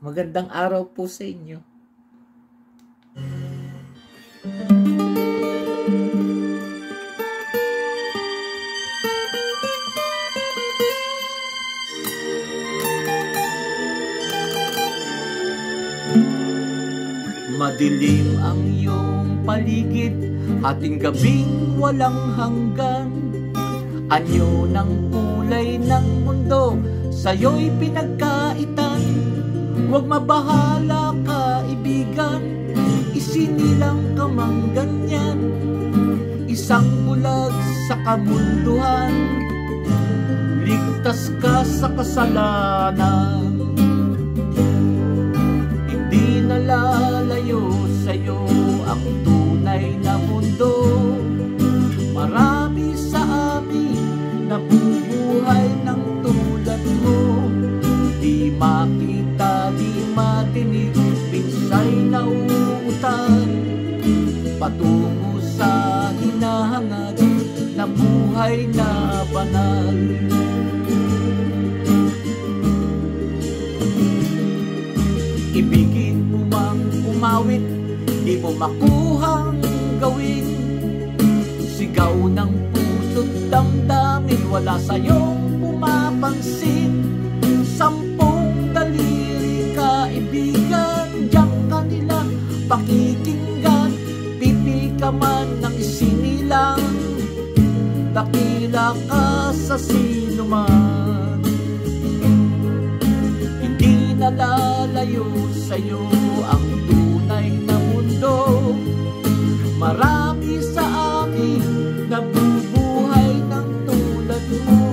Magandang araw po sa inyo. Madilim ang iyong paligid, ating gabing walang hanggan. Anyo ng kulay ng mundo, sa'yo'y pinagkaitan. Huwag mabahala kaibigan, isinilang ka mang ganyan. Isang bulag sa kamunduhan, ligtas ka sa kasalanan. Hindi nalalayo sa'yo ang tunay na mundo. Marami sa amin nabubuhay ng tulad mo. Di makita, di matinig, minsa'y nauutan. Patungo sa hinahangad na buhay na banal. Ibigin mo mang umawit, di mo makuhang gawin. Sigaw ng puso't damdamin, wala sa'yong pumapansin. 10 daliri kaibigan, diyan kanila pakikinggan. Pipi ka man ng isinilang, dakila ka sa sinuman. Hindi nalalayo sa'yo ang tunay na mundo. Marami sa amin nabubuhay ng tulad mo.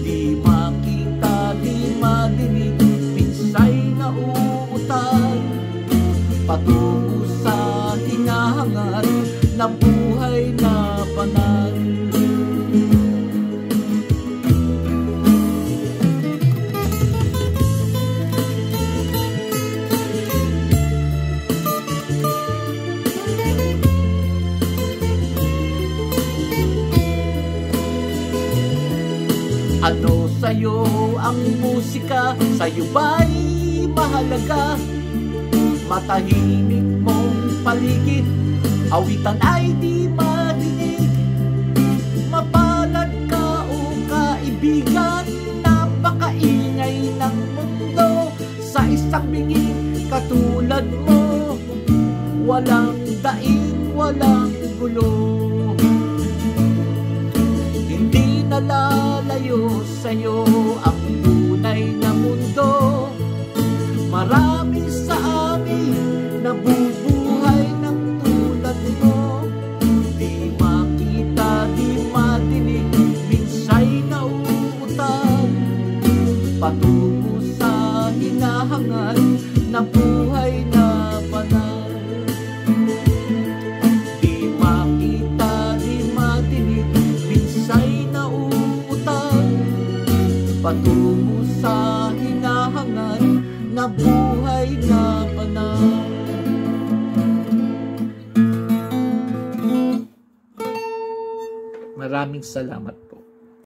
Di makita, di madinig, minsa'y nauutan. Patungo sa hinahangad na buhay na banal. Ano sa'yo ang musika? Sa'yo ba'y mahalaga? Matahimik mong paligid, awitan ay di madinig. Mapalad ka o kaibigan, napakaingay ng mundo. Sa isang bingin katulad mo, walang daing, walang gulo. Hindi nalalayo sa'yo ang tunay na mundo. Marami sa amin nabubuhay ng tulad mo. Di makita, di madinig, minsa'y nauutan. Patungo sa hinahangad na buhay na banal. Di makita, di madinig, minsa'y nauutan. Patungo sa hinahangad na buhay na banal. Maraming salamat.